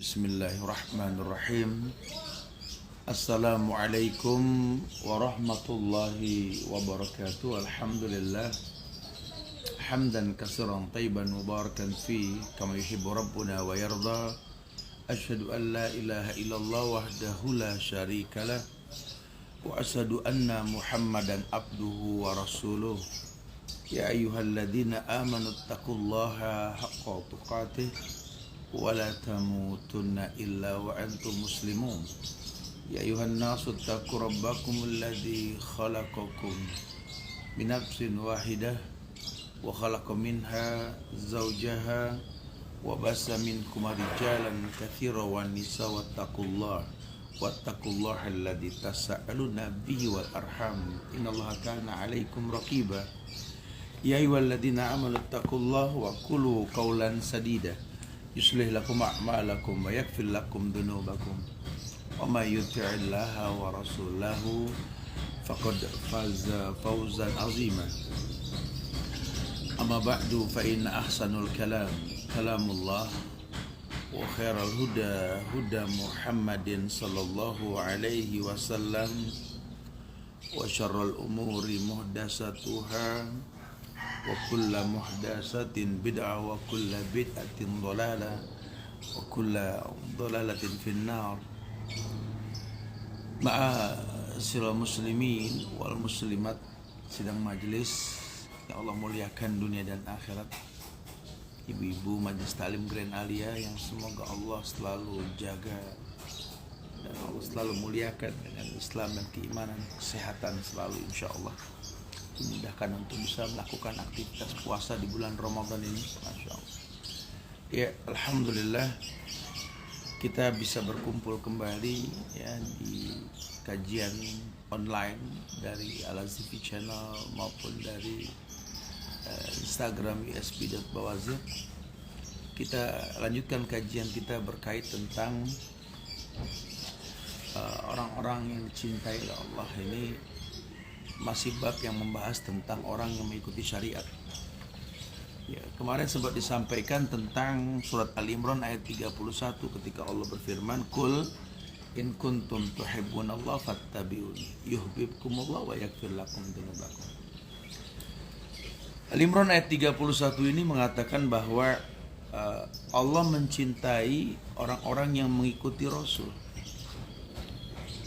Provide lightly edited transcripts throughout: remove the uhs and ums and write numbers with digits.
Bismillahirrahmanirrahim. Assalamualaikum warahmatullahi wabarakatuh. Alhamdulillah hamdan katsiran tayyiban mubarakan fi kama yuhibbu rabbuna wa yarda. Asyhadu an la ilaha illallah wahdahu la syarikalah wa asyhadu anna Muhammadan abduhu wa rasuluh. Ya ayyuhalladzina amanu taqullaha haqqa tuqatih ولا تموتن إلا وأنتم مسلمون يا أيها الناس اتقوا ربكم الذي خلقكم من نفس واحدة وخلق منها زوجها وبث منكما رجالا كثيرا والنساء واتقوا الله الذي تساءلون به والأرحام إن الله كان عليكم رقيبا يا أيها الذين آمنوا اتقوا الله وقولوا قولا سديدا يصلح لكم أعمالكم ويغفر لكم ذنوبكم ومن يطع الله ورسوله فقد فاز فوزا عظيما أما بعد فإن أحسن الكلام كلام الله وخير الهدى هدى محمد صلى الله عليه وسلم وشر الأمور محدثاتها وكل محدثة بدعة وكل بدعة ضلالة وكل ضلالة في النار. Ma'asyiral muslimin wal muslimat, sidang majelis yang Allah muliakan dunia dan akhirat, ibu-ibu majelis taklim Grand Alia yang semoga Allah selalu jaga dan Allah selalu muliakan dengan Islam dan keimanan, kesehatan selalu insyaallah. Dimudahkan untuk bisa melakukan aktivitas puasa di bulan Ramadan ini, Masya Allah. Ya, Alhamdulillah kita bisa berkumpul kembali ya di kajian online dari Al-Azifi Channel maupun dari Instagram usb.bawazir. Kita lanjutkan kajian kita berkait tentang orang-orang yang dicintai oleh Allah. Ini masih bab yang membahas tentang orang yang mengikuti syariat. Ya, kemarin sempat disampaikan tentang surat Al-Imran ayat 31 ketika Allah berfirman, "Qul in kuntum tuhibbunallaha fattabi'uni yuhibbukumullah wa yaghfir lakum dzunubakum." Al-Imran ayat 31 ini mengatakan bahwa Allah mencintai orang-orang yang mengikuti Rasul.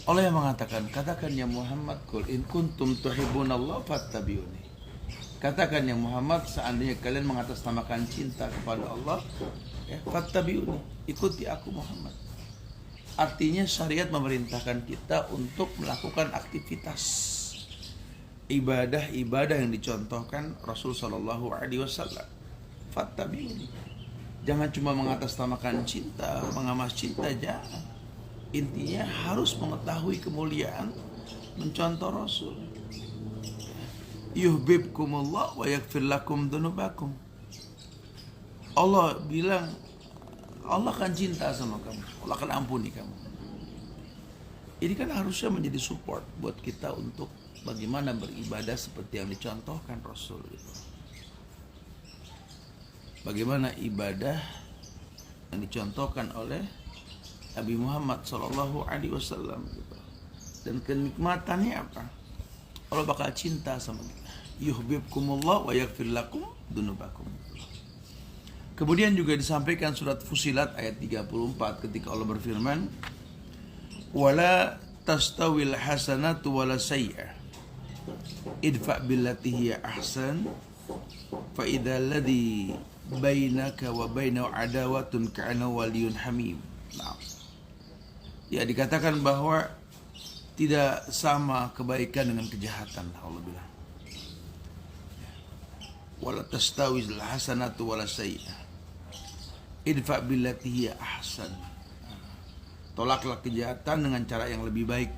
Allah yang mengatakan, katakan ya Muhammad, qul in kuntum tuhibbunallaha fattabi'uni. Katakan ya Muhammad, seandainya kalian mengatasnamakan cinta kepada Allah, ya, fattabi'uni, ikuti aku Muhammad. Artinya syariat memerintahkan kita untuk melakukan aktivitas ibadah-ibadah yang dicontohkan Rasul sallallahu alaihi wasallam. Fattabi'uni. Jangan cuma mengatasnamakan cinta, mengamas cinta, jangan. Intinya harus mengetahui kemuliaan, mencontoh Rasul. Yuhibbukumullah wa yaghfir lakum dzunubakum. Allah bilang, Allah akan cinta sama kamu, Allah akan ampuni kamu. Ini kan harusnya menjadi support buat kita untuk bagaimana beribadah seperti yang dicontohkan Rasul. Bagaimana ibadah yang dicontohkan oleh Nabi Muhammad sallallahu alaihi wasallam gitu. Dan kenikmatannya apa? Allah bakal cinta sama kita. Yuhibbukumullah wa yaghfir lakum dzunubakum. Kemudian juga disampaikan surat Fusilat ayat 34 ketika Allah berfirman, "Wala tastawil hasanatu wala sayyi'ah. Idfa' billati hiya ahsan fa idzal ladzi bainaka wa bainahu adawatun ka'annahu waliyyun hamim." Nah, ya, dikatakan bahwa tidak sama kebaikan dengan kejahatan, Allah bilang. Wala tastawil hasanatu wala sayyi'ah. Idfa' billati hiya ahsan. Tolaklah kejahatan dengan cara yang lebih baik.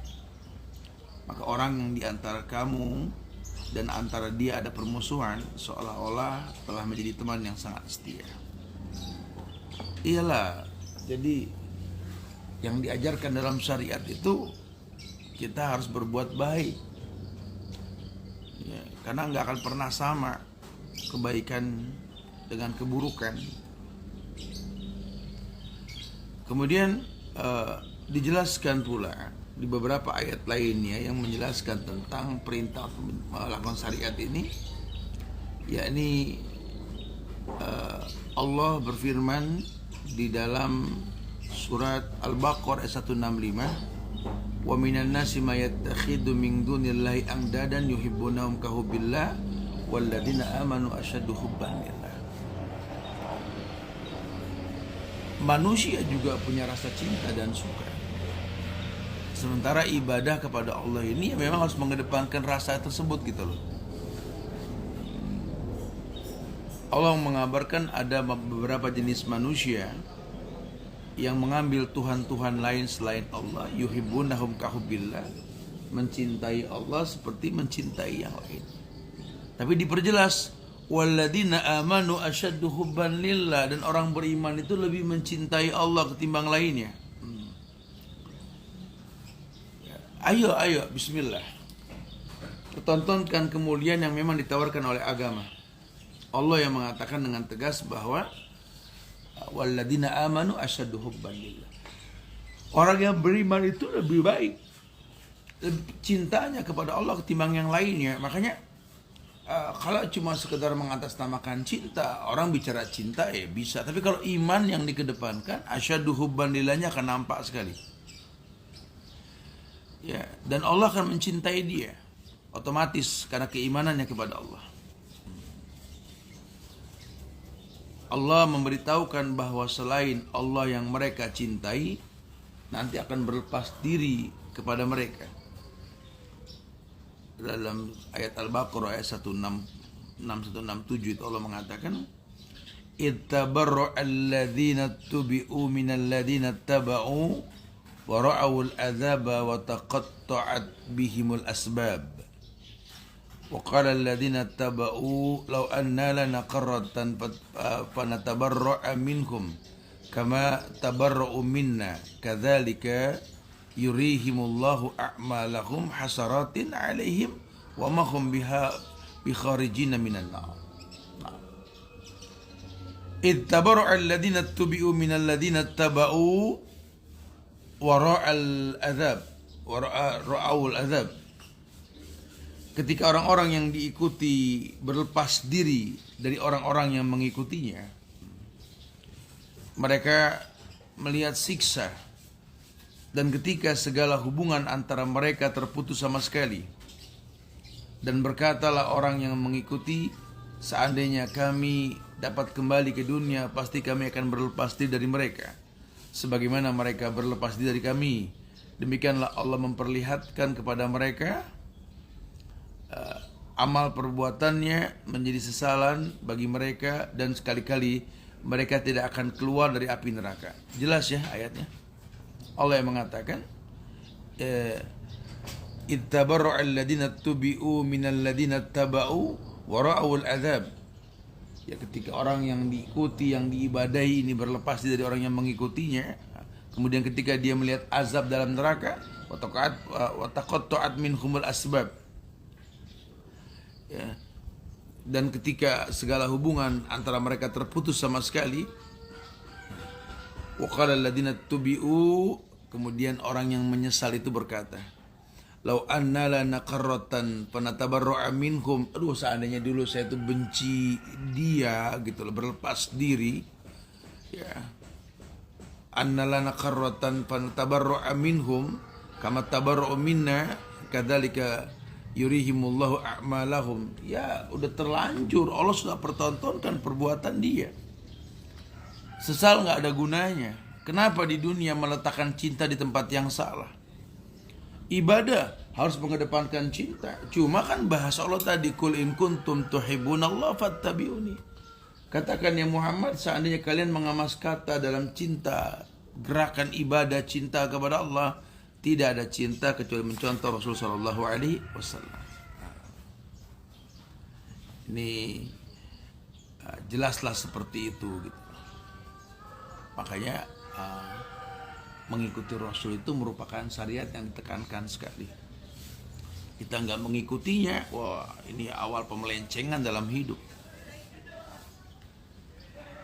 Maka orang yang di antara kamu dan antara dia ada permusuhan, seolah-olah telah menjadi teman yang sangat setia. Iyalah, jadi yang diajarkan dalam syariat itu kita harus berbuat baik ya, karena nggak akan pernah sama kebaikan dengan keburukan. Kemudian dijelaskan pula di beberapa ayat lainnya yang menjelaskan tentang perintah untuk melakukan syariat ini, yakni Allah berfirman di dalam surat Al-Baqarah ayat 165, wa minan nasi may yattakhidhu min dunillahi andadan yuhibbunahum ka hubbillah walladzina amanu asyaddu hubban lillah. Manusia juga punya rasa cinta dan suka. Sementara ibadah kepada Allah ini memang harus mengedepankan rasa tersebut gitu loh. Allah mengabarkan ada beberapa jenis manusia yang mengambil Tuhan-Tuhan lain selain Allah, yuhibbunahum kahubbillah, mencintai Allah seperti mencintai yang lain. Tapi diperjelas, walladzina amanu asyaddu hubban lillah, dan orang beriman itu lebih mencintai Allah ketimbang lainnya. Ayo, bismillah. Tontonkan kemuliaan yang memang ditawarkan oleh agama. Allah yang mengatakan dengan tegas bahwa walladzina amanu asyaddu hubban lillah. Orang yang beriman itu lebih baik, lebih cintanya kepada Allah ketimbang yang lainnya. Makanya kalau cuma sekedar mengatasnamakan cinta, orang bicara cinta ya bisa. Tapi kalau iman yang dikedepankan, asyaddu hubban lillahnya akan nampak sekali. Ya, dan Allah akan mencintai dia otomatis karena keimanannya kepada Allah. Allah memberitahukan bahwa selain Allah yang mereka cintai, nanti akan berlepas diri kepada mereka. Dalam ayat Al-Baqarah ayat 167 itu Allah mengatakan, ittabarra alladhina tubi'u minal ladhina taba'u wa ra'awul adzaba wa taqatta'at bihimul asbab. Wa qala alladhina taba'u law anna lana qarratan fanatabarra'a minhum kama tabarra'u minna kadzalika yurihimullahu a'malahum hasaratin 'alaihim wa ma hum biha bikharijina minan nar. Ittabarra'a alladhina tubi'u minal ladhina taba'u wara'al adzab wara'ul adzab. Ketika orang-orang yang diikuti berlepas diri dari orang-orang yang mengikutinya, mereka melihat siksa. Dan ketika segala hubungan antara mereka terputus sama sekali, dan berkatalah orang yang mengikuti, seandainya kami dapat kembali ke dunia, pasti kami akan berlepas diri dari mereka sebagaimana mereka berlepas diri dari kami. Demikianlah Allah memperlihatkan kepada mereka amal perbuatannya menjadi sesalan bagi mereka, dan sekali-kali mereka tidak akan keluar dari api neraka. Jelas ya ayatnya. Allah yang mengatakan, ittabarra'a alladhina tubi'u minal ladhina taba'u wa ra'awul adzab. Ya, ketika orang yang diikuti, yang diibadahi ini berlepas dari orang yang mengikutinya, kemudian ketika dia melihat azab dalam neraka, wa taqatta'at minhumul asbab. Ya. Dan ketika segala hubungan antara mereka terputus sama sekali, wa qala alladziina tubi'u, kemudian orang yang menyesal itu berkata, lau anna lana qarratan fanatabarra'a minhum. Aduh, seandainya dulu saya itu benci dia gitu loh, berlepas diri. Ya. Anna lana qarratan fanatabarra'a minhum kama tabarra'u minna kadzalika yurihimullahu a'malahum. Ya, udah terlanjur, Allah sudah pertontonkan perbuatan dia. Sesal nggak ada gunanya. Kenapa di dunia meletakkan cinta di tempat yang salah? Ibadah harus mengedepankan cinta. Cuma kan bahasa Allah tadi, kul in kuntum tuhibbunallah fattabi'uni. Katakan ya Muhammad, seandainya kalian mengamas kata dalam cinta, gerakan ibadah cinta kepada Allah, tidak ada cinta kecuali mencontoh Rasul sallallahu alaihi wasallam. Ini jelaslah seperti itu gitu. Makanya mengikuti Rasul itu merupakan syariat yang ditekankan sekali. Kita nggak mengikutinya, wah ini awal pemelencengan dalam hidup.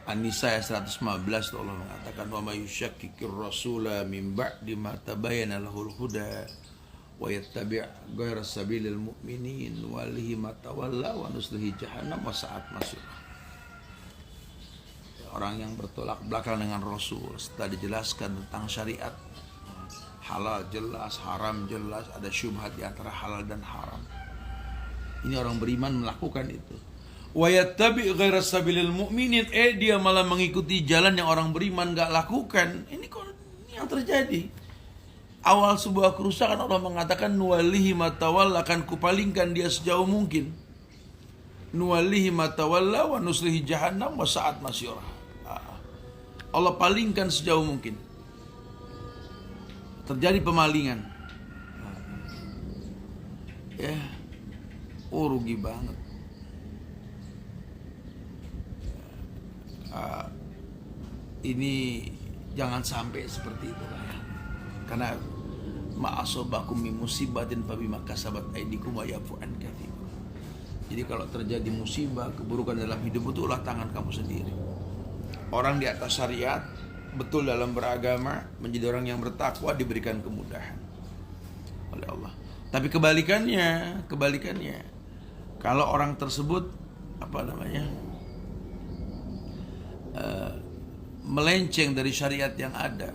An-Nisa ayat 115 tuh Allah mengatakan wa may yushakkikir rasula min ba'di ma tabayyana lahul huda wa yattabi' ghayra sabilil mu'minin walihi ma tawalla wa nuslihi jahannam wa sa'at masir. Orang yang bertolak belakang dengan Rasul setelah dijelaskan tentang syariat, halal jelas, haram jelas, ada syubhat di antara halal dan haram. Ini orang beriman melakukan itu. Wa yattabi' ghayra sabilil mu'minin, dia malah mengikuti jalan yang orang beriman enggak lakukan. Ini yang terjadi. Awal sebuah kerusakan Allah mengatakan nuwallihi ma tawalla, akan kupalingkan dia sejauh mungkin. Nuwallihi ma tawalla wa nuslihi jahannam wa sa'at masirah. Allah palingkan sejauh mungkin. Terjadi pemalingan. Ya. Rugi banget. Ini jangan sampai seperti itu lah ya. Karena ma'asobakum min musibatin fabima kasabat aydikum wa yafu an katsir. Jadi kalau terjadi musibah, keburukan dalam hidup itu ulah tangan kamu sendiri. Orang di atas syariat, betul dalam beragama, menjadi orang yang bertakwa diberikan kemudahan oleh Allah. Tapi kebalikannya, kalau orang tersebut melenceng dari syariat yang ada,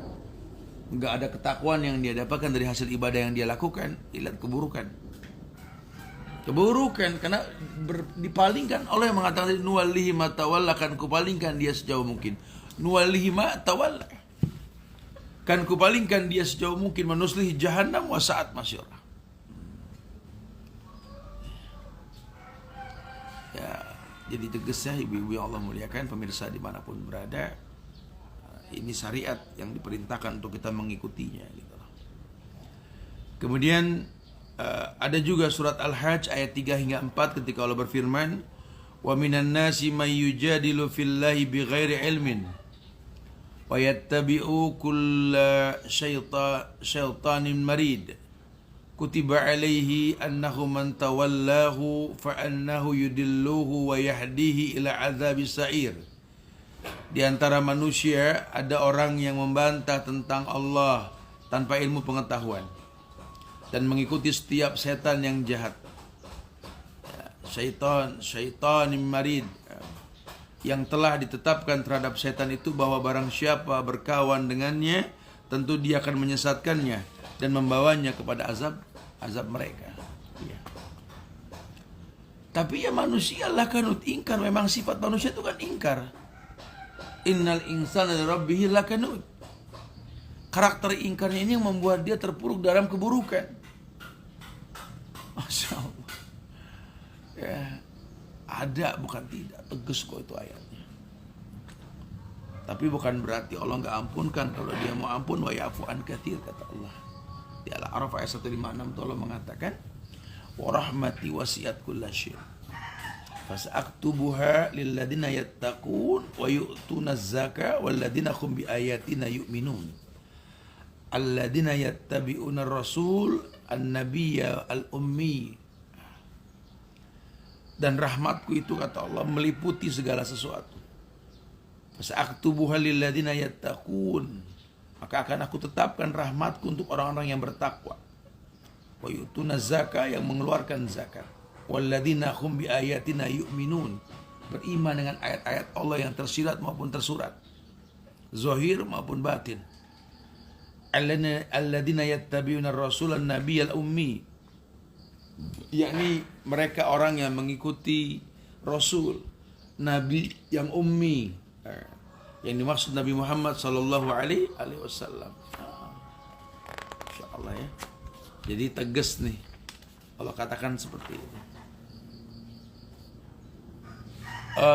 nggak ada ketakwaan yang dia dapatkan dari hasil ibadah yang dia lakukan, lihat keburukan karena dipalingkan. Allah yang mengatakan nuwallihi ma tawalla, kan kupalingkan dia sejauh mungkin. Nuwallihi ma tawalla, kan kupalingkan dia sejauh mungkin. Manuslihi jahannam wa sa'at masirah. Ya, jadi tegasnya ibu-ibu yang Allah muliakan, pemirsa dimanapun berada, ini syariat yang diperintahkan untuk kita mengikutinya gitu. Kemudian ada juga surat Al-Hajj ayat 3 hingga 4 ketika Allah berfirman, wa minan nasi may yujadilu fillahi bighairi ilmin wa yattabi'u kulla syaitanin marid kutiba alaihi annahu man tawallahu fa annahu yudilluhu wa yahdihi ila azabis sa'ir. Di antara manusia ada orang yang membantah tentang Allah tanpa ilmu pengetahuan dan mengikuti setiap setan yang jahat. Syaitan marid, yang telah ditetapkan terhadap setan itu bahwa barang siapa berkawan dengannya, tentu dia akan menyesatkannya dan membawanya kepada azab mereka. Ya. Tapi ya manusia lah kanut ingkar, memang sifat manusia itu kan ingkar. Innal insana li rabbih lakanud. Karakter ingkarnya ini yang membuat dia terpuruk dalam keburukan. Masya Allah. Ya, ada bukan tidak, tegas kok itu ayatnya. Tapi bukan berarti Allah nggak ampunkan. Kalau dia mau ampun, wa yafu an katsir, kata Allah. Di Al-A'raf ayat 156 itu Allah mengatakan, wa rahmati wasi'at kulla syai'. Fasaktubuha lilladina yattaqun wa yu'tuna az-zakata walladina hum biayatina yu'minun. Alladina yattabi'una ar-rasul an-nabiyya al-ummi. Dan rahmatku itu, kata Allah, meliputi segala sesuatu. Fasaktubuha lilladina yattaqun, maka akan aku tetapkan rahmatku untuk orang-orang yang bertakwa. Wa yu'tuna az-zakata, yang mengeluarkan zakat. Walladzina hum biayatina yu'minun, beriman dengan ayat-ayat Allah yang tersirat maupun tersurat, zahir maupun batin. Alladzina yattabi'una ar-rasulan nabiyyal ummi, yakni mereka orang yang mengikuti Rasul Nabi yang ummi, yang dimaksud Nabi Muhammad sallallahu alaihi wasallam. Insyaallah ya. Jadi tegas nih Allah katakan seperti itu.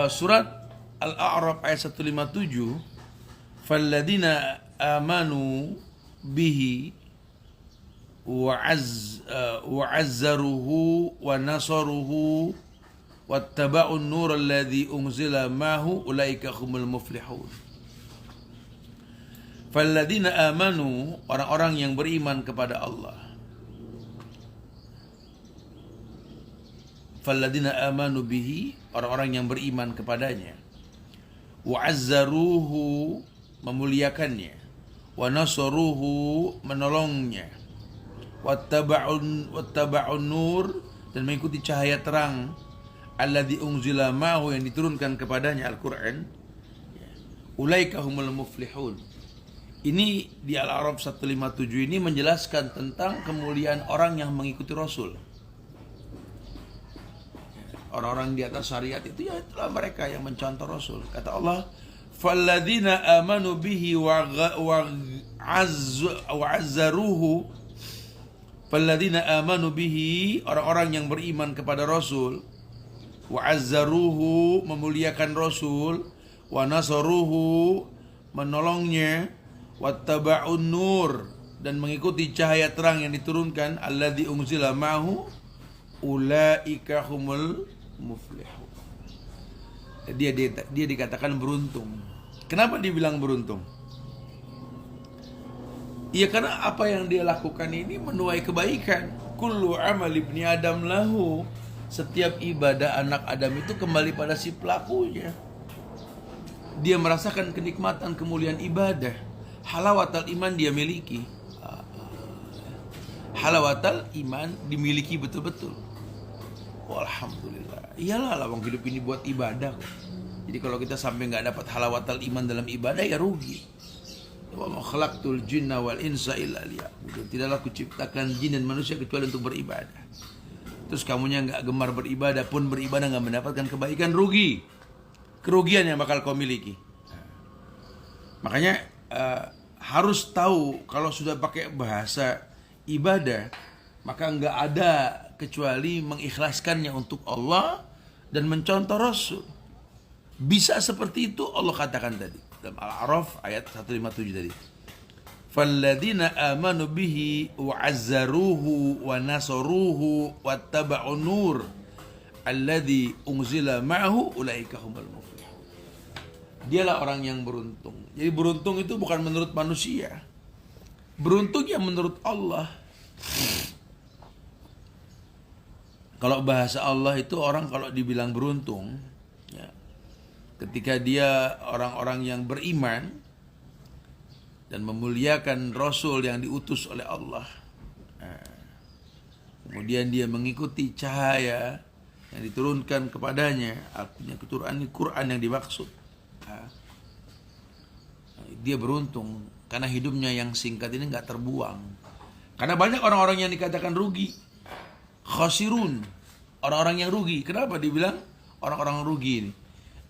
Surat Al-A'raf ayat 157, falladzina amanu bihi wa azzaruhu wa nasaruhu wattaba'un nur alladhi unzila mahu ulaika humul muflihun. Falladzina amanu, orang-orang yang beriman kepada Allah. Falladzina amanu bihi, orang-orang yang beriman kepadanya. wa azzaruhu memuliakannya, wa nasaruhu menolongnya, wattaba'un nur dan mengikuti cahaya terang alladzi unzila ma'hu yang diturunkan kepadanya Al-Qur'an. Ulaika humul muflihun. Ini di Al-A'raf 157 ini menjelaskan tentang kemuliaan orang yang mengikuti Rasul. Orang-orang di atas syariat itu ya itulah mereka yang mencontoh Rasul. Kata Allah, "Falladzina amanu bihi wa azzaruhu." Falladzina amanu bihi, orang-orang yang beriman kepada Rasul, wa azzaruhu memuliakan Rasul, wa nasaruhu menolongnya, wattaba'un nur dan mengikuti cahaya terang yang diturunkan, alladzi unzila ma'hu, ulaika humul muflihun. Dia dikatakan beruntung. Kenapa dibilang beruntung? Ya karena apa yang dia lakukan ini menuai kebaikan. Kullu amal ibni Adam lahu. Setiap ibadah anak Adam itu kembali pada si pelakunya. Dia merasakan kenikmatan kemuliaan ibadah. Halawatal iman dia miliki. Halawatal iman dimiliki betul-betul. Alhamdulillah. Iyalah lawang hidup ini buat ibadah. Jadi kalau kita sampai nggak dapat halawatal iman dalam ibadah ya rugi. Wa ma khalaqtul jinna wal insa illa liya'budun. Tidaklah kuciptakan jin dan manusia kecuali untuk beribadah. Terus kamunya nggak gemar beribadah, pun beribadah nggak mendapatkan kebaikan, rugi. Kerugian yang bakal kau miliki. Makanya harus tahu kalau sudah pakai bahasa ibadah, maka nggak ada kecuali mengikhlaskannya untuk Allah dan mencontoh Rasul. Bisa seperti itu Allah katakan tadi dalam Al-A'raf ayat 157 tadi. Falladzina amanu bihi wa azzaruhu wa nasaruhu wattaba'un nur alladzi unzila ma'hu ulaika humul muflihun. Dialah orang yang beruntung. Jadi beruntung itu bukan menurut manusia. Beruntung yang menurut Allah. Kalau bahasa Allah itu orang kalau dibilang beruntung, ya, ketika dia orang-orang yang beriman dan memuliakan Rasul yang diutus oleh Allah, kemudian dia mengikuti cahaya yang diturunkan kepadanya, artinya Quran yang dimaksud, dia beruntung karena hidupnya yang singkat ini nggak terbuang. Karena banyak orang-orang yang dikatakan rugi, khasirun, orang-orang yang rugi. Kenapa dibilang orang-orang rugi ini?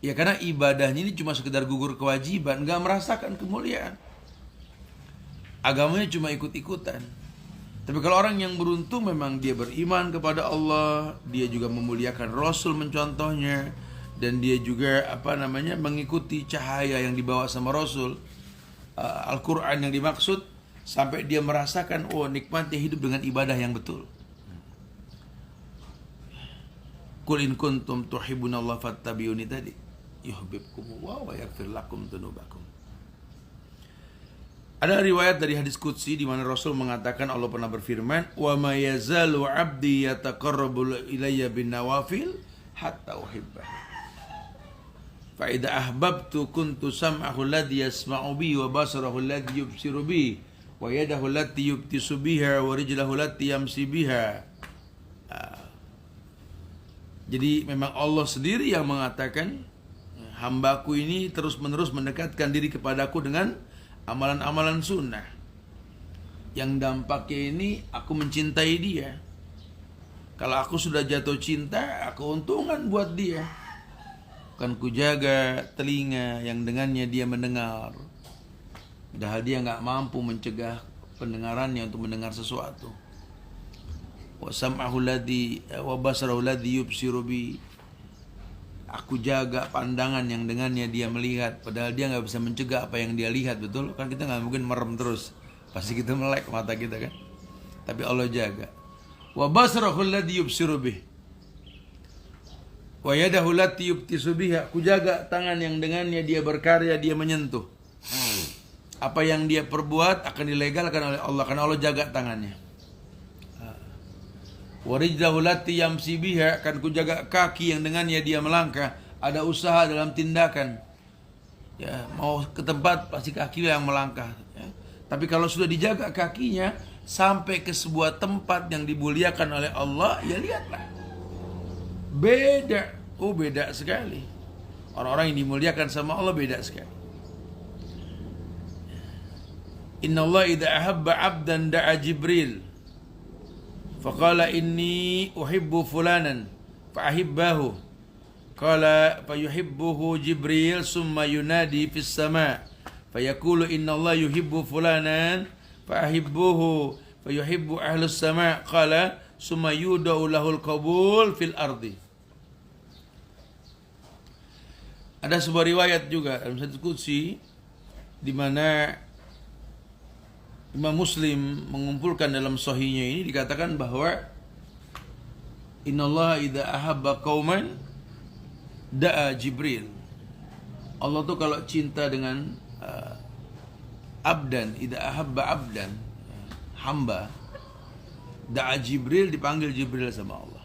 Ya karena ibadahnya ini cuma sekedar gugur kewajiban, nggak merasakan kemuliaan. Agamanya cuma ikut-ikutan. Tapi kalau orang yang beruntung memang dia beriman kepada Allah, dia juga memuliakan Rasul mencontohnya, dan dia juga mengikuti cahaya yang dibawa sama Rasul, Al-Quran yang dimaksud, sampai dia merasakan nikmatnya hidup dengan ibadah yang betul. Qul in kuntum tuhibbunallaha fattabi'uni tadi yuhibbukumullah wa yaghfir lakum dzunubakum. Ada riwayat dari hadis qudsi di mana Rasul mengatakan, Allah pernah berfirman, "Wa ma yazalu 'abdi yataqarrabu ilayya bin nawafil hatta uhibbah. Fa idza ahbabtu kuntu sam'ahu alladhi yasma'u bi wa basarahu alladhi yubsiru bi wa yadahu allati yubtisu biha wa rijlahu allati yamsi biha." Jadi memang Allah sendiri yang mengatakan, hambaku ini terus-menerus mendekatkan diri kepadaku dengan amalan-amalan sunnah, yang dampaknya ini aku mencintai dia. Kalau aku sudah jatuh cinta, keuntungan buat dia. Kan ku jaga telinga yang dengannya dia mendengar, padahal dia nggak mampu mencegah pendengarannya untuk mendengar sesuatu. Wa sam'ahu alladhi wa basarahu alladhi yubsiru bi. Aku jaga pandangan yang dengannya dia melihat, padahal dia nggak bisa mencegah apa yang dia lihat, betul? Kan kita nggak mungkin merem terus, pasti kita melek mata kita kan. Tapi Allah jaga. Wa basarahu alladhi yubsiru bi wa yadahu allati yubtisu biha. Aku jaga tangan yang dengannya dia berkarya, dia menyentuh. Apa yang dia perbuat akan dilegalkan oleh Allah karena Allah jaga tangannya. Warijlahu lati yamsi biha, akan kujaga kaki yang dengannya dia melangkah. Ada usaha dalam tindakan. Ya, mau ke tempat pasti kaki yang melangkah. Ya. Tapi kalau sudah dijaga kakinya sampai ke sebuah tempat yang dimuliakan oleh Allah, ya lihatlah. Beda. Oh, beda sekali. Orang-orang yang dimuliakan sama Allah beda sekali. Inna Allah idha ahabba abdan da'a Jibril faqala inni uhibbu fulanan fa'ahibbahu qala fayuhibbuhu Jibril summa yunadi fis sama fayaqulu inna Allah yuhibbu fulanan fa'ahibbuhu fayuhibbu ahlus sama qala summa yudau lahul qabul fil ardi. Ada sebuah riwayat juga dalam hadits qudsi di mana Imam Muslim mengumpulkan dalam sahihnya ini dikatakan bahwa innallaha idza ahabba qauman da'a Jibril. Allah tuh kalau cinta dengan abdan, idza ahabba abdan, hamba, da'a Jibril, dipanggil Jibril sama Allah.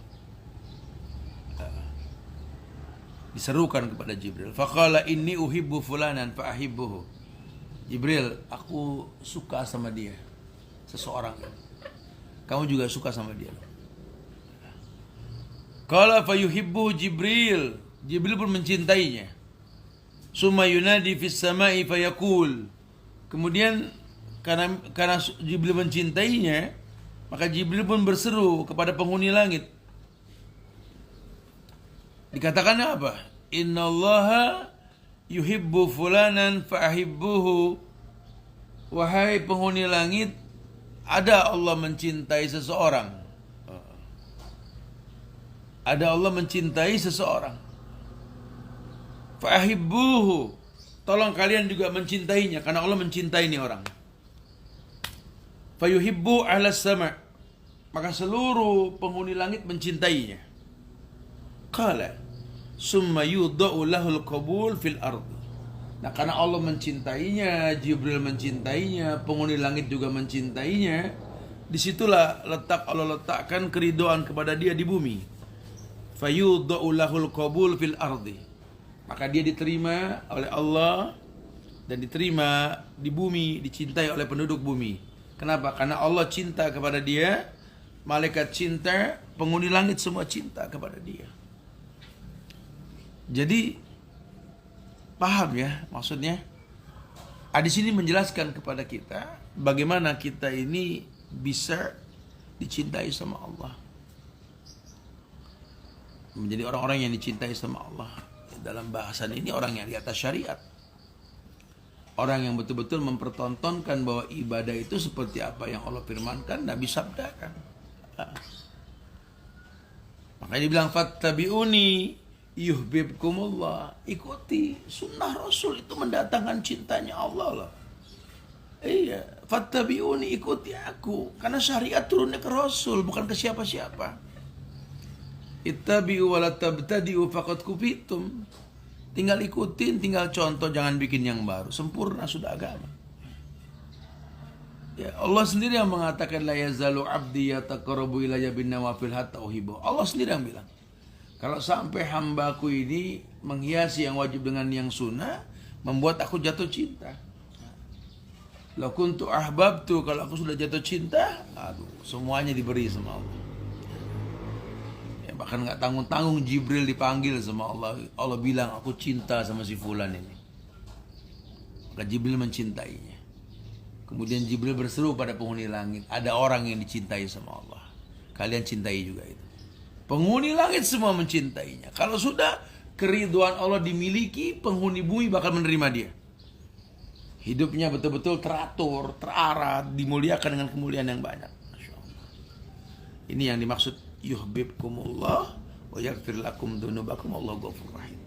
Diserukan kepada Jibril. Faqala inni uhibbu fulanan fa ahibbuhu. Jibril, aku suka sama dia. Seseorang. Kamu juga suka sama dia. Qala fa yuhibbu Jibril. Jibril pun mencintainya. Summa yunadi fis sama'i fa yaqul. Kemudian karena Jibril mencintainya, maka Jibril pun berseru kepada penghuni langit. Dikatakan apa? Innallaha yuhibbu fulanan fa'ahibbuhu. Wahai penghuni langit, ada Allah mencintai seseorang. Ada Allah mencintai seseorang. Fa'ahibbuhu. Tolong kalian juga mencintainya, karena Allah mencintai ini orang. Fayuhibbu ahlas sama'. Maka seluruh penghuni langit mencintainya. Qala summa yudau lahul qabul fil ardi. Nah, karena Allah mencintainya, Jibril mencintainya, penghuni langit juga mencintainya, disitulah Allah letakkan keridhaan kepada dia di bumi. Fayudau lahul qabul fil ardi. Maka dia diterima oleh Allah dan diterima di bumi, dicintai oleh penduduk bumi. Kenapa? Karena Allah cinta kepada dia, malaikat cinta, penghuni langit semua cinta kepada dia. Jadi paham ya maksudnya? Di sini menjelaskan kepada kita bagaimana kita ini bisa dicintai sama Allah. Menjadi orang-orang yang dicintai sama Allah. Dalam bahasan ini orang yang di atas syariat. Orang yang betul-betul mempertontonkan bahwa ibadah itu seperti apa yang Allah firmankan, Nabi sabdakan. Makanya dibilang fattabi'uni yuhibbukumullah. Ikuti sunnah Rasul, itu mendatangkan cintanya Allah lah. Iya, fattabi'uni, ikuti aku, karena syariat turunnya ke Rasul, bukan ke siapa-siapa. Ittabi'u wa la tabtadi'u faqad kufitum. Tinggal ikutin, tinggal contoh, jangan bikin yang baru. Sempurna sudah agama. Ya, Allah sendiri yang mengatakan la yazalu 'abdi yataqarrabu ilayya bin nawafil hatta uhibbu. Allah sendiri yang bilang, kalau sampai hambaku ini menghiasi yang wajib dengan yang sunnah, membuat aku jatuh cinta. La kuntu ahbabtu, kalau aku sudah jatuh cinta, aduh, semuanya diberi sama Allah. Ya, bahkan nggak tanggung-tanggung Jibril dipanggil sama Allah. Allah bilang, aku cinta sama si fulan ini. Maka Jibril mencintainya. Kemudian Jibril berseru pada penghuni langit, ada orang yang dicintai sama Allah. Kalian cintai juga itu. Penghuni langit semua mencintainya. Kalau sudah keridhaan Allah dimiliki, penghuni bumi bakal menerima dia. Hidupnya betul-betul teratur, terarah, dimuliakan dengan kemuliaan yang banyak. Masya Allah. Ini yang dimaksud yuhibbukumullah wa yaghfir lakum dzunubakum, Allahu ghafurur rahim.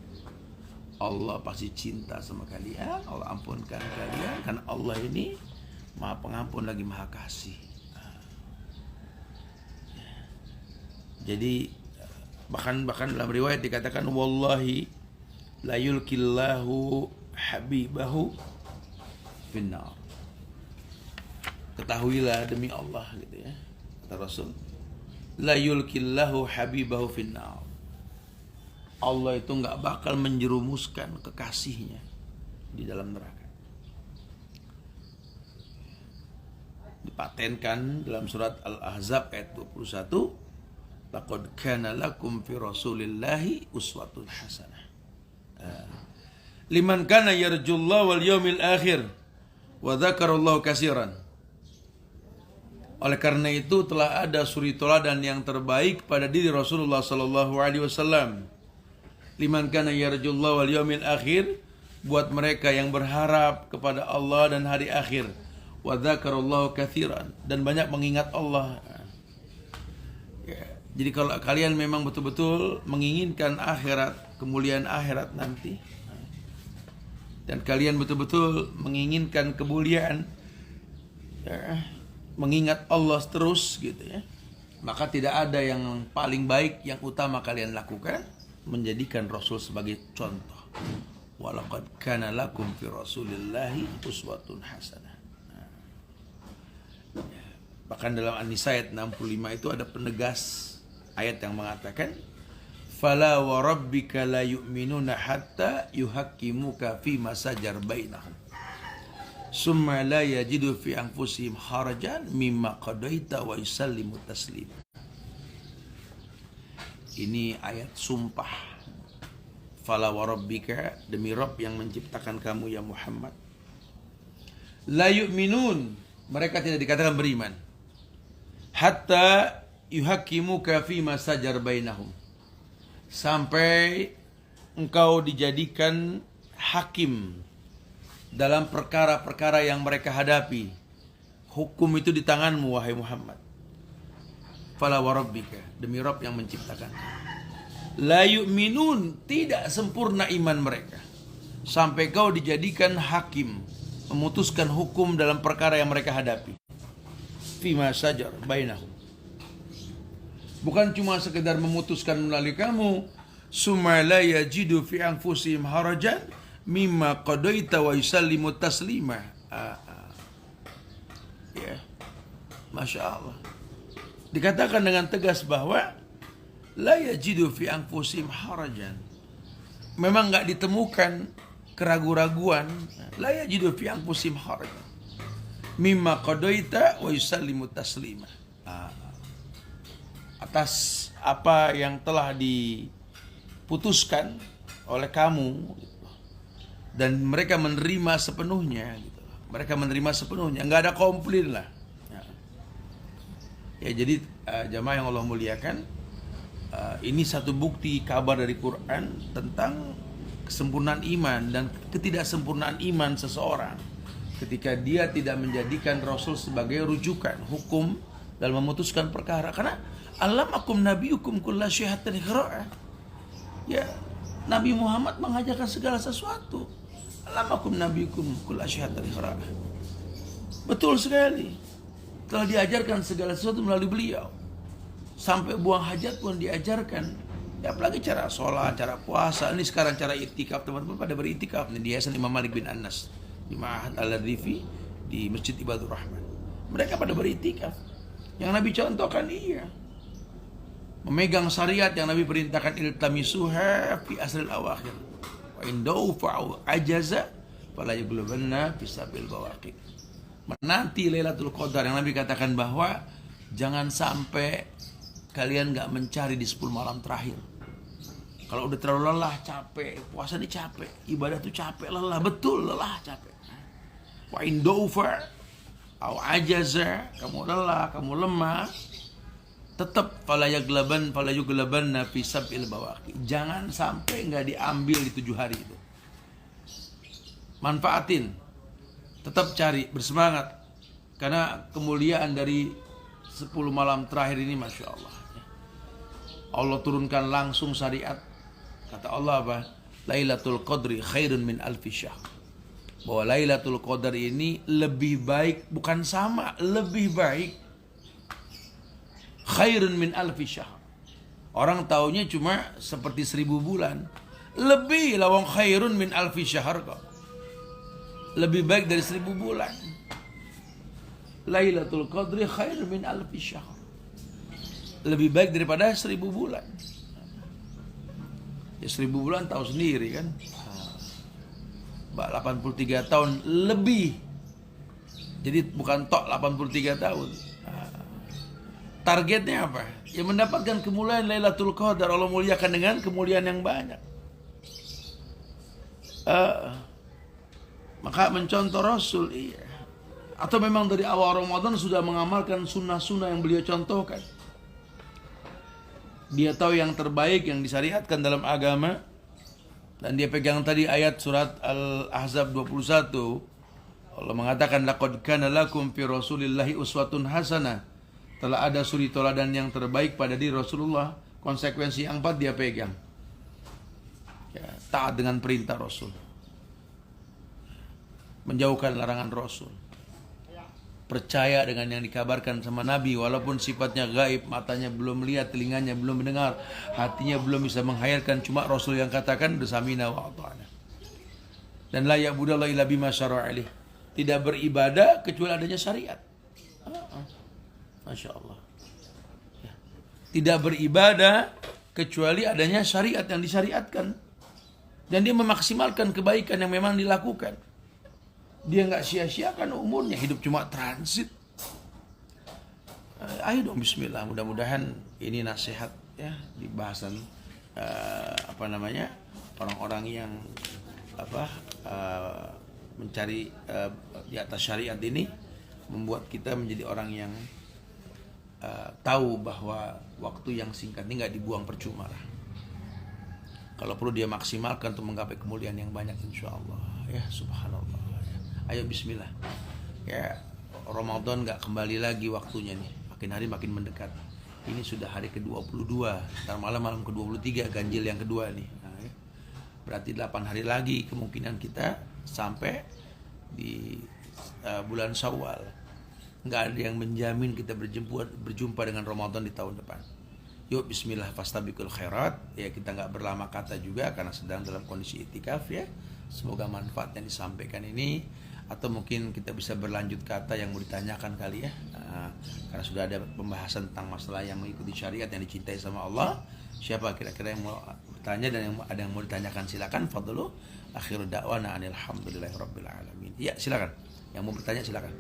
Allah pasti cinta sama kalian, Allah ampunkan kalian, karena Allah ini Maha Pengampun lagi Maha Kasih. Jadi bahkan dalam riwayat dikatakan wallahi la yulkillahu habibahu finnar. Ketahuilah demi Allah gitu ya, kata Rasul, la yulkillahu habibahu finnar. Allah itu enggak bakal menjerumuskan kekasihnya di dalam neraka. Dipatenkan dalam surat Al-Ahzab ayat 21, laqad kana lakum fi rasulillahi uswatun hasanah. Liman kana yarjullaha wal yawmil akhir wa dzakarallaha katsiran. Oleh karena itu telah ada suri teladan yang terbaik pada diri Rasulullah sallallahu alaihi wasallam. Liman kana yarjullaha wal yawmil akhir, buat mereka yang berharap kepada Allah dan hari akhir. Wa dzakarallaha katsiran, dan banyak mengingat Allah. Ya, jadi kalau kalian memang betul-betul menginginkan akhirat, kemuliaan akhirat nanti, dan kalian betul-betul menginginkan kemuliaan, ya, mengingat Allah terus gitu ya, maka tidak ada yang paling baik, yang utama kalian lakukan, menjadikan Rasul sebagai contoh. Walaqad kana lakum fi rasulillahi uswatun hasanah. Bahkan dalam An-Nisa ayat 65 itu ada penegas ayat yang mengatakan, fala wa rabbika la yu'minuna hatta yuhaqqimuka fi ma sajar bainahum summa la yajidu fi anfusihim harajan mimma qadaita wa yusallimu taslim. Ini ayat sumpah. Fala wa rabbika, demi Rabb yang menciptakan kamu ya Muhammad, la yu'minun, mereka tidak dikatakan beriman, hatta yuhaqqimuka fi ma sajar bainahum, sampai engkau dijadikan hakim dalam perkara-perkara yang mereka hadapi. Hukum itu di tanganmu wahai Muhammad. Fala wa rabbika, demi Rabb yang menciptakan. La yu'minun, tidak sempurna iman mereka sampai kau dijadikan hakim, memutuskan hukum dalam perkara yang mereka hadapi. Fima sajar bainahum, bukan cuma sekedar memutuskan melalui kamu. Summa la yajidu fi anfusihim harajan mimma qadaita wa yusallimu taslima. Ya, Masya Allah. Dikatakan dengan tegas bahwa la yajidu fi anfusihim harajan, memang enggak ditemukan keraguan-raguan. La yajidu fi anfusihim harajan mimma qadaita wa yusallimu taslima, atas apa yang telah diputuskan oleh kamu, dan mereka menerima sepenuhnya gitu. Mereka menerima sepenuhnya, enggak ada komplain lah. Ya, jadi jamaah yang Allah muliakan, ini satu bukti kabar dari Quran tentang kesempurnaan iman dan ketidaksempurnaan iman seseorang ketika dia tidak menjadikan Rasul sebagai rujukan hukum dalam memutuskan perkara. Karena allamakum nabiyukum kulla syai'in ikhra'a. Ya, Nabi Muhammad mengajarkan segala sesuatu. Allamakum nabiyukum kulla syai'in ikhra'a. Betul sekali. Telah diajarkan segala sesuatu melalui beliau. Sampai buang hajat pun diajarkan. Ya, apalagi cara sholat, cara puasa. Ini sekarang cara itikaf, teman-teman pada beritikaf nih di Yayasan Imam Malik bin Anas, di Ma'had Al-Rifi, di Masjid Ibadur Rahman. Mereka pada beritikaf. Yang Nabi contohkan iya, memegang syariat yang Nabi perintahkan, iltamisuha fi asril awakhir wa indau fa'u ajaza fala yughlabanna fi sabil bawaqi. Menanti Lailatul Qadar yang Nabi katakan bahwa jangan sampai kalian gak mencari di 10 malam terakhir. Kalau udah terlalu lelah, capek, puasa ini capek, ibadah itu capek, lelah, betul lelah, capek. Wa indaufa au ajaza, kamu lelah, kamu lemah, tetap fala yughlabanna fi sabil bawaqi. Jangan sampai enggak diambil di 7 hari itu. Manfaatin, tetap cari, bersemangat, karena kemuliaan dari 10 malam terakhir ini Masya Allah. Allah turunkan langsung syariat. Kata Allah apa? Lailatul Qadri khairun min alfi syahr. Bahwa Lailatul Qadar ini lebih baik, bukan sama, lebih baik. Khairun min alfi syahr. Orang taunya cuma seperti 1000 bulan. Lebih lawang khairun min alfi syahr kok. Lebih baik dari 1000 bulan. Lailatul Qadri khairun min alfi syahr. Lebih baik daripada 1000 bulan. Ya 1000 bulan tahu sendiri kan. 83 tahun lebih. Jadi bukan tok 83 tahun. Targetnya apa? Ya mendapatkan kemuliaan Lailatul Qadar. Allah muliakan dengan kemuliaan yang banyak. Maka mencontoh Rasul, iya. Atau memang dari awal Ramadan sudah mengamalkan sunnah-sunnah yang beliau contohkan. Dia tahu yang terbaik yang disyariatkan dalam agama. Dan dia pegang tadi ayat surat Al-Ahzab 21. Allah mengatakan, laqad kana lakum fi Rasulillahi uswatun hasanah. Telah ada suri teladan yang terbaik pada diri Rasulullah. Konsekuensi yang 4 dia pegang. Ya, taat dengan perintah Rasul. Menjauhkan larangan Rasul. Percaya dengan yang dikabarkan sama Nabi, walaupun sifatnya gaib, matanya belum melihat, telinganya belum mendengar, hatinya belum bisa menghayalkan, cuma Rasul yang katakan bersamina wa ata'na. Dan la ya'budallaha illa bima syara'a alaih. Tidak beribadah kecuali adanya syariat. Masya Allah. Ya. Tidak beribadah kecuali adanya syariat yang disyariatkan. Dan dia memaksimalkan kebaikan yang memang dilakukan. Dia nggak sia-siakan umurnya, hidup cuma transit. Ayo dong bismillah, mudah-mudahan ini nasihat ya di bahasan orang-orang yang mencari di atas syariat ini, membuat kita menjadi orang yang tahu bahwa waktu yang singkat ini nggak dibuang percuma lah. Kalau perlu dia maksimalkan untuk menggapai kemuliaan yang banyak insyaallah. Ya subhanallah. Ya. Ayo bismillah. Ya Ramadan nggak kembali lagi waktunya nih. Makin hari makin mendekat. Ini sudah hari ke-22. Ntar malam ke-23 ganjil yang kedua nih. Nah, ya. Berarti 8 hari lagi kemungkinan kita sampai di bulan Syawal. Nggak ada yang menjamin kita berjumpa dengan Ramadan di tahun depan. Yuk bismillah fastabiqul khairat. Ya kita nggak berlama kata juga karena sedang dalam kondisi itikaf ya. Semoga manfaat yang disampaikan ini, atau mungkin kita bisa berlanjut kata yang mau ditanyakan kali ya. Karena sudah ada pembahasan tentang masalah yang mengikuti syariat yang dicintai sama Allah. Siapa kira-kira yang mau bertanya dan yang ada yang mau ditanyakan, silakan. Fadlu akhiru da'wana alhamdulillahirabbil alamin. Ya silakan. Yang mau bertanya silakan.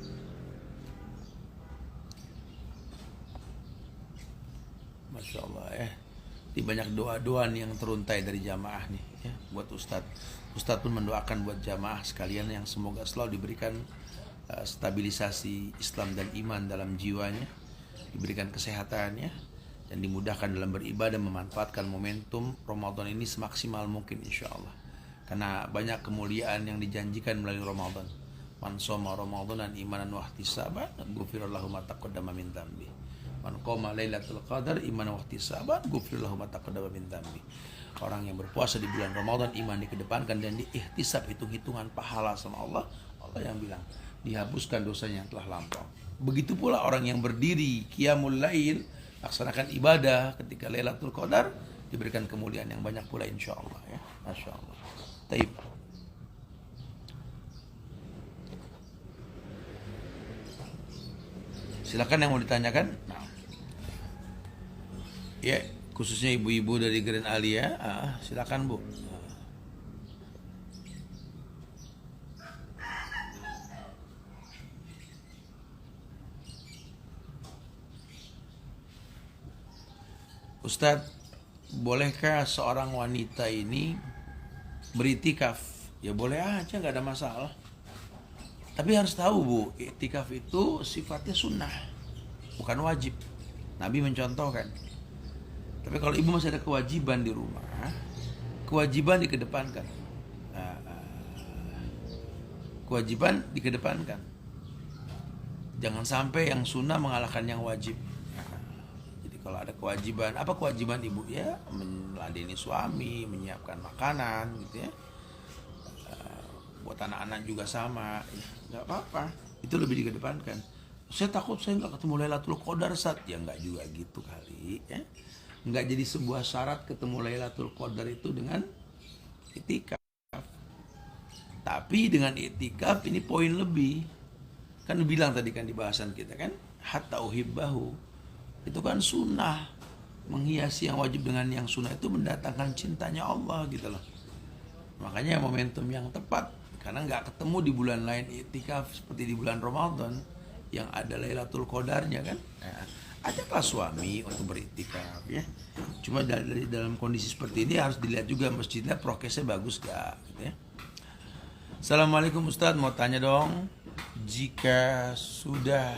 Masya Allah ya. Di banyak doa-doa yang teruntai dari jamaah nih ya, buat Ustadz. Ustadz pun mendoakan buat jamaah sekalian yang semoga selalu diberikan stabilisasi Islam dan iman dalam jiwanya, diberikan kesehatannya, dan dimudahkan dalam beribadah, memanfaatkan momentum Ramadan ini semaksimal mungkin insya Allah. Karena banyak kemuliaan yang dijanjikan melalui Ramadan. Man shoma Ramadanan imanan wa ihtisaban ghufira lahu ma taqaddama min dzambi. Man qoma lailatul qadar imanan wa ihtisaban ghufira lahu ma taqaddama min dzambi. Orang yang berpuasa di bulan Ramadan, iman dikedepankan dan diihtisab, hitung-hitungan pahala sama Allah. Allah yang bilang dihapuskan dosanya yang telah lampau. Begitu pula orang yang berdiri qiyamul lail, laksanakan ibadah ketika Lailatul Qadar, diberikan kemuliaan yang banyak pula insyaallah ya. Masya Allah. Taib. Silakan yang mau ditanyakan. Nah. Ya, khususnya ibu-ibu dari Grand Alia, silakan Bu. Ustadz, bolehkah seorang wanita ini beritikaf? Ya boleh aja, nggak ada masalah. Tapi harus tahu Bu, iktikaf itu sifatnya sunnah, bukan wajib. Nabi mencontohkan. Tapi kalau ibu masih ada kewajiban di rumah, kewajiban dikedepankan. Kewajiban dikedepankan. Jangan sampai yang sunnah mengalahkan yang wajib. Jadi kalau ada kewajiban, apa kewajiban ibu? Ya meladeni suami, menyiapkan makanan gitu ya. Buat anak-anak juga sama, ya, nggak apa-apa. Itu lebih dikedepankan. Saya takut saya nggak ketemu Lailatul Qadar saat, ya nggak juga gitu kali, ya. Nggak jadi sebuah syarat ketemu Lailatul Qadar itu dengan itikaf. Tapi dengan itikaf ini poin lebih. Kan bilang tadi kan di bahasan kita kan, hatta uhibbahu. Itu kan sunnah. Menghiasi yang wajib dengan yang sunnah itu mendatangkan cintanya Allah gitu loh. Makanya momentum yang tepat karena nggak ketemu di bulan lain iktikaf seperti di bulan Ramadan yang ada Lailatul Qadarnya kan. Nah, ajaklah suami untuk beriktikaf ya. Cuma dalam kondisi seperti ini harus dilihat juga masjidnya prokesnya bagus gak gitu ya. Assalamualaikum Ustadz, mau tanya dong, jika sudah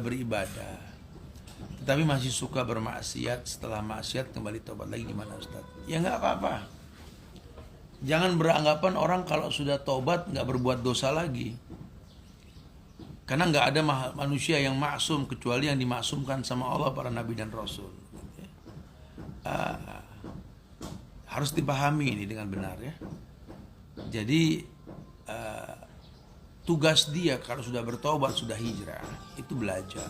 beribadah tetapi masih suka bermaksiat, setelah maksiat kembali tobat lagi, gimana Ustadz? Ya nggak apa-apa. Jangan beranggapan orang kalau sudah tobat nggak berbuat dosa lagi. Karena nggak ada manusia yang maksum kecuali yang dimaksumkan sama Allah, para nabi dan rasul. Harus dipahami ini dengan benar ya. Jadi tugas dia kalau sudah bertobat, sudah hijrah, itu belajar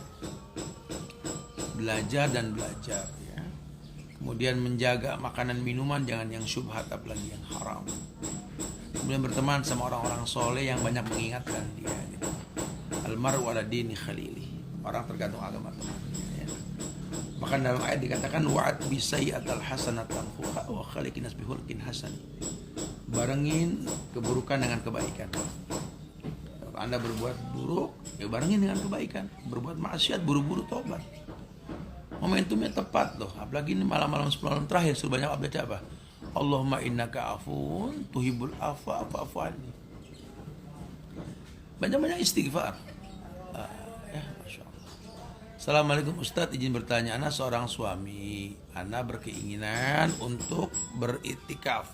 dan belajar ya. Kemudian menjaga makanan minuman, jangan yang syubhat apalagi yang haram. Kemudian berteman sama orang-orang soleh yang banyak mengingatkan dia gitu. Almaru ala dini khalili, orang tergantung agama temannya ya. Bahkan dalam ayat dikatakan wa'at bisayyatal hasanatan wa khaliqin nas bihulqin hasan. Barengin keburukan dengan kebaikan. Kalau Anda berbuat buruk, ya barengin dengan kebaikan. Berbuat maksiat, buru-buru tobat. Momentumnya tepat loh, apalagi ini malam-malam 10 malam terakhir. Suruh banyak baca apa? Allahumma innaka afun tuhibbul afwa fa'fu anni. Banyak-banyak istighfar. Ya, Masya Allah. Assalamualaikum Ustadz, izin bertanya, ana seorang suami, ana berkeinginan untuk beriktikaf,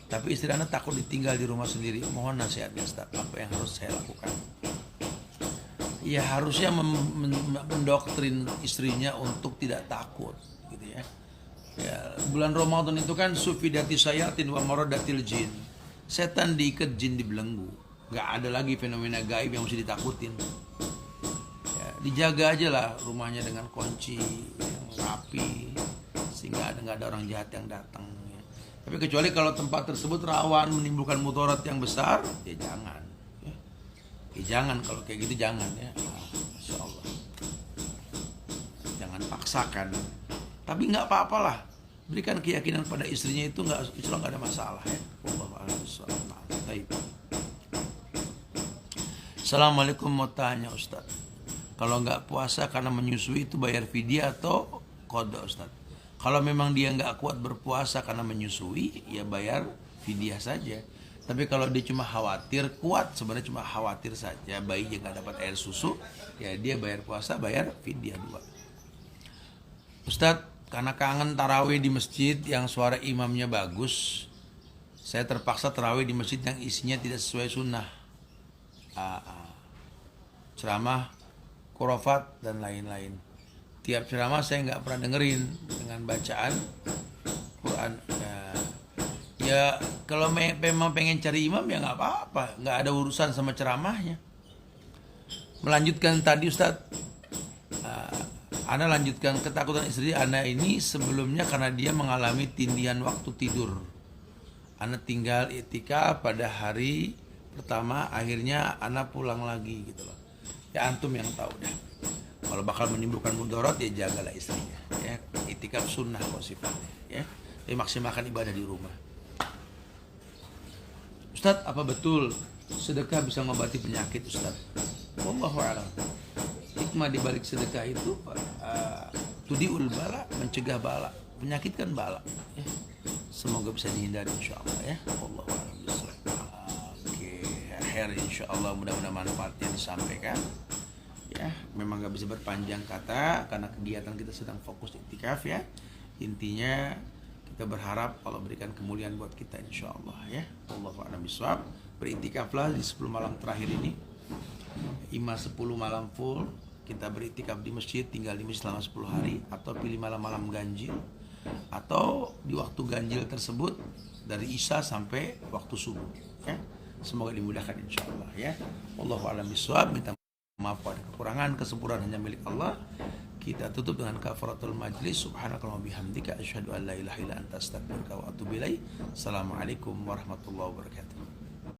tapi istri ana takut ditinggal di rumah sendiri. Mohon nasihatnya Ustadz, apa yang harus saya lakukan? Ya harusnya mendoktrin istrinya untuk tidak takut gitu ya. Ya, bulan Ramadan itu kan sufidati sayatin wa maradatil jin. Setan diikat, jin dibelenggu. Gak ada lagi fenomena gaib yang mesti ditakutin. Ya, dijaga aja lah rumahnya dengan kunci yang rapi sehingga nggak ada orang jahat yang datang ya. Tapi kecuali kalau tempat tersebut rawan menimbulkan mudarat yang besar, ya jangan. Jangan, kalau kayak gitu jangan ya. Masya Allah. Jangan paksakan. Tapi nggak apa-apalah. Berikan keyakinan pada istrinya, itu nggak ada masalah ya. Assalamualaikum, mau tanya Ustaz. Kalau nggak puasa karena menyusui itu bayar fidyah atau qada Ustaz? Kalau memang dia nggak kuat berpuasa karena menyusui, ya bayar fidyah saja. Tapi kalau dia cuma khawatir, kuat sebenarnya cuma khawatir saja, bayinya nggak dapat air susu, ya dia bayar puasa, bayar fidyah 2. Ustadz, karena kangen tarawih di masjid yang suara imamnya bagus, saya terpaksa tarawih di masjid yang isinya tidak sesuai sunnah. Ceramah, khurafat, dan lain-lain. Tiap ceramah saya nggak pernah dengerin dengan bacaan Quran. Ya kalau memang pengen cari imam ya nggak apa-apa, nggak ada urusan sama ceramahnya. Melanjutkan tadi Ustadz, Ana lanjutkan ketakutan istri Ana ini sebelumnya karena dia mengalami tindihan waktu tidur. Ana tinggal iktikaf pada hari pertama, akhirnya Ana pulang lagi gitu loh. Ya antum yang tahu dah. Kalau bakal menimbulkan mudarat ya jagalah istrinya. Ya iktikaf sunnah kok sifatnya. Ya, tapi maksimalkan ibadah di rumah. Ustadz, apa betul sedekah bisa mengobati penyakit Ustadz? Wallahu a'lam. Hikmah di balik sedekah itu tudiul bala, mencegah bala. Penyakit kan bala ya. Semoga bisa dihindari insyaallah ya. Wallahu a'lam bishawab. Oke, akhir insyaallah, mudah-mudahan manfaatnya disampaikan. Ya, memang gak bisa berpanjang kata karena kegiatan kita sedang fokus iktikaf ya. Intinya kita berharap Allah berikan kemuliaan buat kita insyaallah ya. Wallahu a'lam bishawab. Beriktikaflah di 10 malam terakhir ini. 10 malam full kita beriktikaf di masjid, tinggal di masjid selama 10 hari, atau pilih malam-malam ganjil, atau di waktu ganjil tersebut dari Isya sampai waktu subuh ya. Semoga dimudahkan insyaallah ya. Wallahu a'lam bishawab. Minta maaf pada kekurangan, kesempurnaan hanya milik Allah. Kita tutup dengan kafaratul majlis. Subhanakallahumma bihamdika asyhadu an la ilaha illa anta astaghfiruka wa atubu ilaik. Assalamualaikum warahmatullahi wabarakatuh.